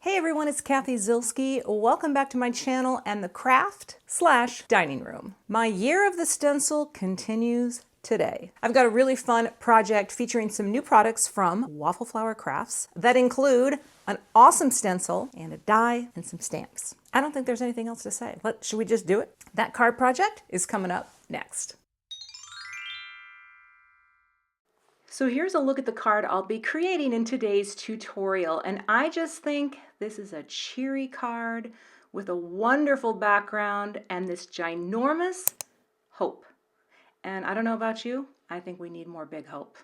Hey everyone, it's Cathy Zielske. Welcome back to my channel and the craft/dining room. My year of the stencil continues today. I've got a really fun project featuring some new products from Waffle Flower Crafts that include an awesome stencil and a die and some stamps. I don't think there's anything else to say. Should we just do it? That card project is coming up next. So here's a look at the card I'll be creating in today's tutorial, and I just think this is a cheery card with a wonderful background and this ginormous hope. And I don't know about you, I think we need more big hope.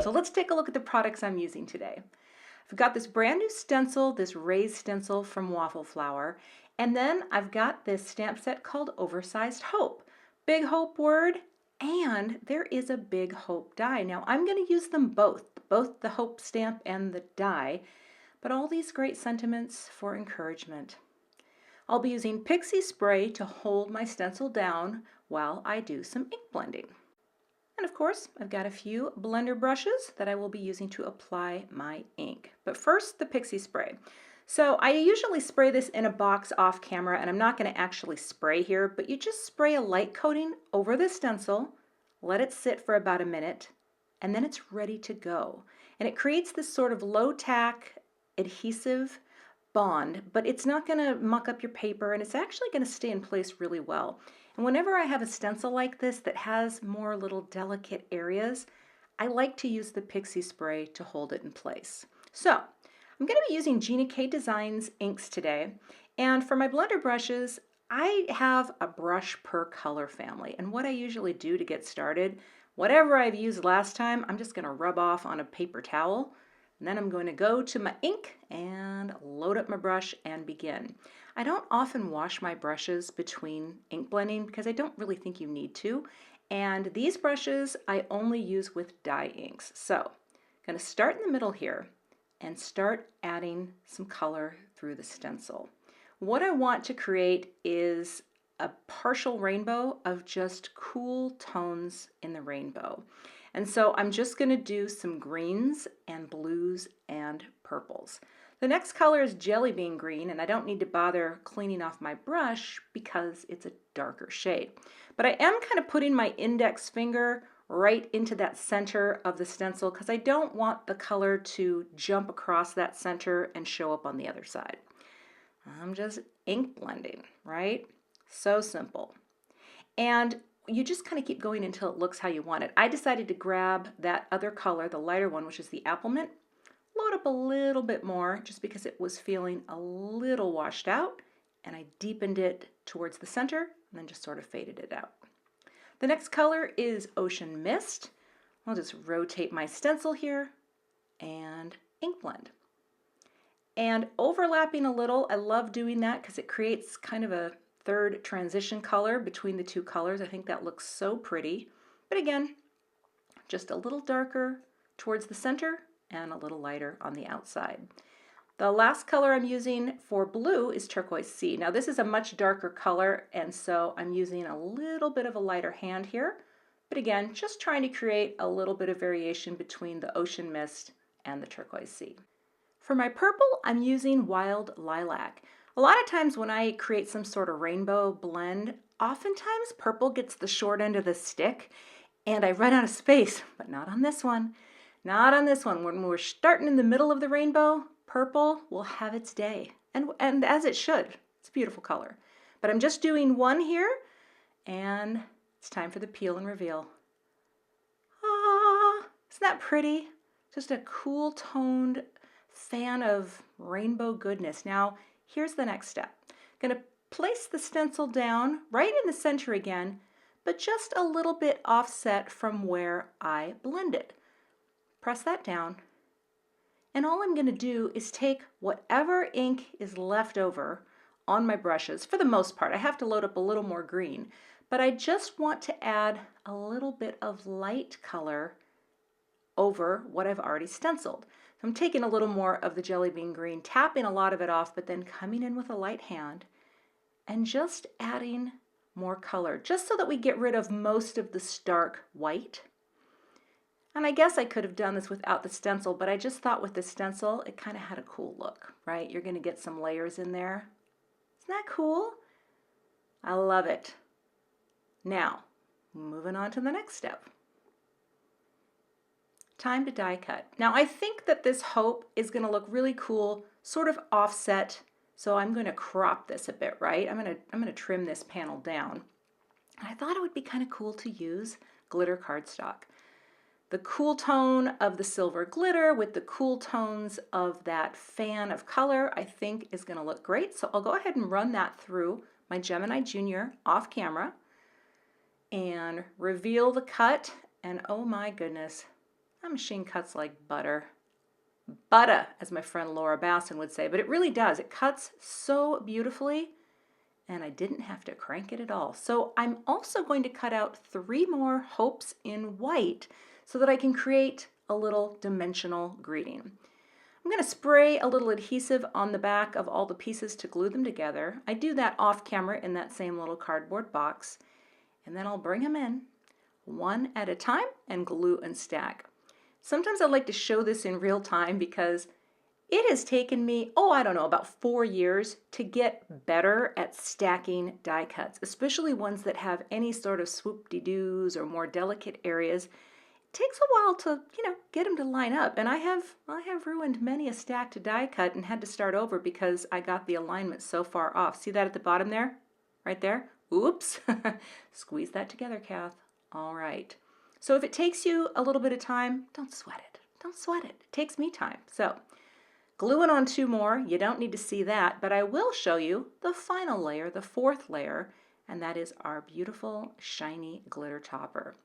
So let's take a look at the products I'm using today. I've got this brand new stencil, this raised stencil from Waffle Flower, and then I've got this stamp set called Oversized Hope. Big hope word. And there is a big hope die. Now I'm going to use them both the hope stamp and the die, but all these great sentiments for encouragement. I'll be using pixie spray to hold my stencil down while I do some ink blending. And of course, I've got a few blender brushes that I will be using to apply my ink. But first, the pixie spray. So I usually spray this in a box off camera, and I'm not going to actually spray here, but you just spray a light coating over the stencil, let it sit for about a minute, and then it's ready to go. And it creates this sort of low tack adhesive bond, but it's not going to muck up your paper, and it's actually going to stay in place really well. And whenever I have a stencil like this that has more little delicate areas, I like to use the pixie spray to hold it in place. So I'm going to be using Gina K Designs inks today, and for my blender brushes, I have a brush per color family, and what I usually do to get started, whatever I've used last time, I'm just going to rub off on a paper towel, and then I'm going to go to my ink and load up my brush and begin. I don't often wash my brushes between ink blending because I don't really think you need to, and these brushes I only use with dye inks. So I'm going to start in the middle here and start adding some color through the stencil. What I want to create is a partial rainbow of just cool tones in the rainbow. And so I'm just going to do some greens and blues and purples. The next color is Jellybean green, and I don't need to bother cleaning off my brush because it's a darker shade. But I am kind of putting my index finger right into that center of the stencil because I don't want the color to jump across that center and show up on the other side. I'm just ink blending, right? So simple. And you just kind of keep going until it looks how you want it. I decided to grab that other color, the lighter one, which is the Applemint, load up a little bit more just because it was feeling a little washed out, and I deepened it towards the center and then just sort of faded it out. The next color is Ocean Mist. I'll just rotate my stencil here and ink blend. And overlapping a little, I love doing that because it creates kind of a third transition color between the two colors. I think that looks so pretty. But again, just a little darker towards the center and a little lighter on the outside. The last color I'm using for blue is Turquoise Sea. Now this is a much darker color, and so I'm using a little bit of a lighter hand here. But again, just trying to create a little bit of variation between the Ocean Mist and the Turquoise Sea. For my purple, I'm using Wild Lilac. A lot of times when I create some sort of rainbow blend, oftentimes purple gets the short end of the stick, and I run out of space, but not on this one. Not on this one. When we're starting in the middle of the rainbow, purple will have its day, and as it should. It's a beautiful color. But I'm just doing one here, and it's time for the peel and reveal. Ah, isn't that pretty? Just a cool toned fan of rainbow goodness. Now, here's the next step. I'm going to place the stencil down right in the center again, but just a little bit offset from where I blended. Press that down. And all I'm going to do is take whatever ink is left over on my brushes. For the most part, I have to load up a little more green, but I just want to add a little bit of light color over what I've already stenciled. So I'm taking a little more of the Jellybean green, tapping a lot of it off, but then coming in with a light hand and just adding more color, just so that we get rid of most of the stark white. And I guess I could have done this without the stencil, but I just thought with the stencil, it kind of had a cool look, right? You're going to get some layers in there. Isn't that cool? I love it. Now, moving on to the next step. Time to die cut. Now I think that this hope is going to look really cool, sort of offset, so I'm going to crop this a bit, right? I'm going to trim this panel down. I thought it would be kind of cool to use glitter cardstock. The cool tone of the silver glitter with the cool tones of that fan of color, I think is going to look great. So I'll go ahead and run that through my Gemini Junior off camera and reveal the cut. And oh my goodness, that machine cuts like butter. Butter, as my friend Laura Basson would say, but it really does. It cuts so beautifully, and I didn't have to crank it at all. So I'm also going to cut out 3 more hopes in white so that I can create a little dimensional greeting. I'm going to spray a little adhesive on the back of all the pieces to glue them together. I do that off camera in that same little cardboard box, and then I'll bring them in one at a time and glue and stack. Sometimes I like to show this in real time because it has taken me, I don't know, about 4 years to get better at stacking die cuts, especially ones that have any sort of swoop-de-doos or more delicate areas. It takes a while to, get them to line up, and I have ruined many a stacked die cut and had to start over because I got the alignment so far off. See that at the bottom there? Right there? Oops. Squeeze that together, Kath. All right. So if it takes you a little bit of time, don't sweat it. Don't sweat it. It takes me time. So glue it on 2 more. You don't need to see that, but I will show you the final layer, the 4th layer, and that is our beautiful shiny glitter topper.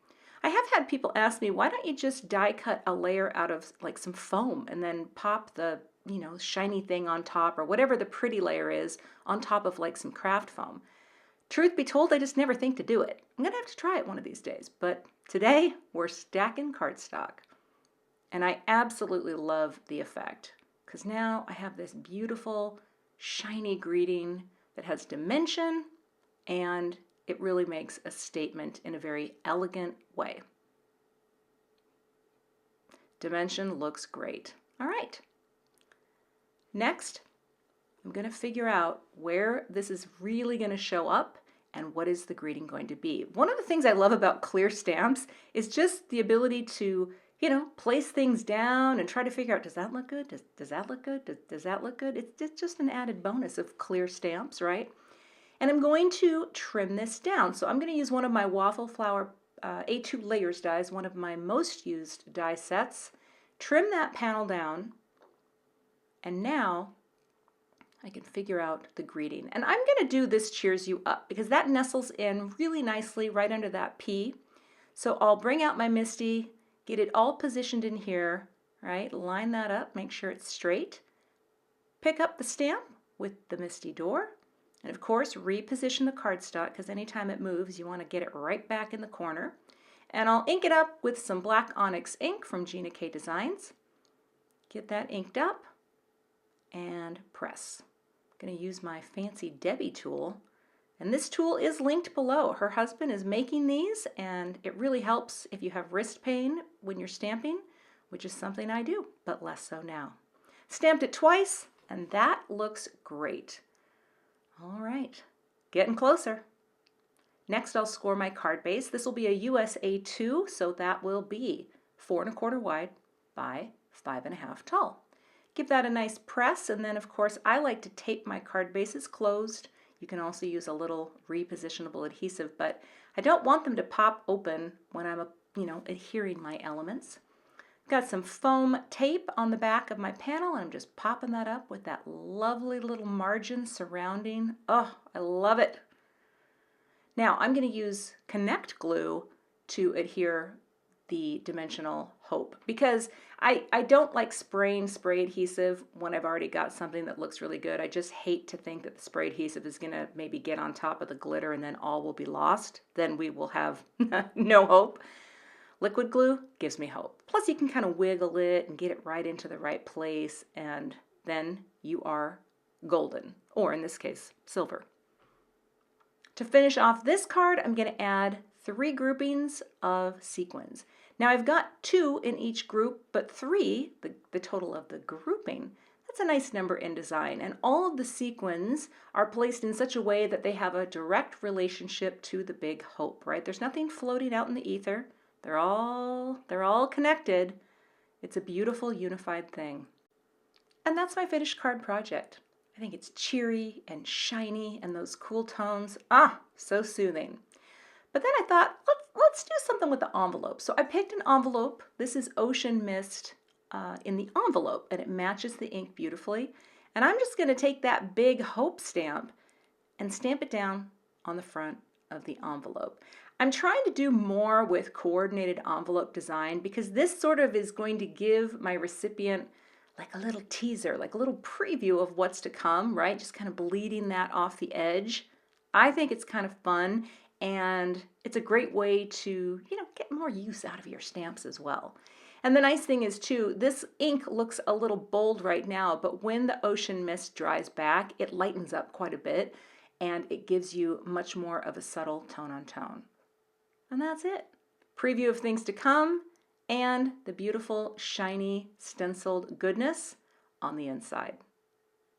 I have had people ask me, why don't you just die cut a layer out of like some foam and then pop the, shiny thing on top, or whatever the pretty layer is on top of like some craft foam. Truth be told, I just never think to do it. I'm going to have to try it one of these days, but today we're stacking cardstock. And I absolutely love the effect because now I have this beautiful, shiny greeting that has dimension, and it really makes a statement in a very elegant way. Dimension looks great. All right. Next, I'm going to figure out where this is really going to show up and what is the greeting going to be. One of the things I love about clear stamps is just the ability to, place things down and try to figure out, does that look good? Does that look good? Does that look good? It's just an added bonus of clear stamps, right? And I'm going to trim this down. So I'm going to use one of my Waffle Flower A2 layers dies, one of my most used die sets. Trim that panel down, and now I can figure out the greeting. And I'm going to do this cheers you up because that nestles in really nicely right under that P. So I'll bring out my MISTI, get it all positioned in here, right? Line that up, make sure it's straight. Pick up the stamp with the MISTI door. And of course, reposition the cardstock because anytime it moves, you want to get it right back in the corner. And I'll ink it up with some black onyx ink from Gina K Designs. Get that inked up and press. I'm going to use my fancy Debby tool. And this tool is linked below. Her husband is making these, and it really helps if you have wrist pain when you're stamping, which is something I do, but less so now. Stamped it twice, and that looks great. All right, getting closer. Next, I'll score my card base. This will be a USA 2, so that will be 4 1/4 wide by 5 1/2 tall. Give that a nice press, and then of course I like to tape my card bases closed. You can also use a little repositionable adhesive, but I don't want them to pop open when I'm, adhering my elements. Got some foam tape on the back of my panel, and I'm just popping that up with that lovely little margin surrounding. Oh, I love it. Now I'm going to use Connect glue to adhere the dimensional hope because I don't like spraying spray adhesive when I've already got something that looks really good. I just hate to think that the spray adhesive is going to maybe get on top of the glitter and then all will be lost. Then we will have no hope. Liquid glue gives me hope. Plus you can kind of wiggle it and get it right into the right place, and then you are golden, or in this case, silver. To finish off this card, I'm going to add 3 groupings of sequins. Now I've got 2 in each group, but 3, the total of the grouping. That's a nice number in design, and all of the sequins are placed in such a way that they have a direct relationship to the big hope, right? There's nothing floating out in the ether. They're all connected. It's a beautiful unified thing. And that's my finished card project. I think it's cheery and shiny and those cool tones. So soothing. But then I thought, let's do something with the envelope. So I picked an envelope. This is Ocean Mist in the envelope, and it matches the ink beautifully. And I'm just going to take that big hope stamp and stamp it down on the front of the envelope. I'm trying to do more with coordinated envelope design because this sort of is going to give my recipient like a little teaser, like a little preview of what's to come, right? Just kind of bleeding that off the edge. I think it's kind of fun, and it's a great way to, get more use out of your stamps as well. And the nice thing is too, this ink looks a little bold right now, but when the Ocean Mist dries back, it lightens up quite a bit, and it gives you much more of a subtle tone on tone. And that's it. Preview of things to come, and the beautiful, shiny, stenciled goodness on the inside.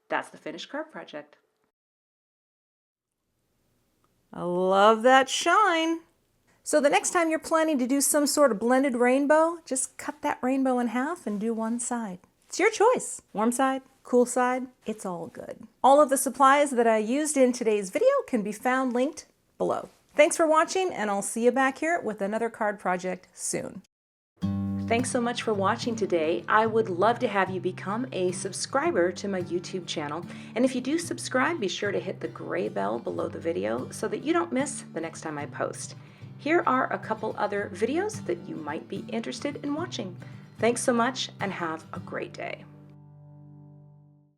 That's the finished card project. I love that shine. So the next time you're planning to do some sort of blended rainbow, just cut that rainbow in half and do one side. It's your choice. Warm side, cool side, it's all good. All of the supplies that I used in today's video can be found linked below. Thanks for watching, and I'll see you back here with another card project soon. Thanks so much for watching today. I would love to have you become a subscriber to my YouTube channel. And if you do subscribe, be sure to hit the gray bell below the video so that you don't miss the next time I post. Here are a couple other videos that you might be interested in watching. Thanks so much, and have a great day.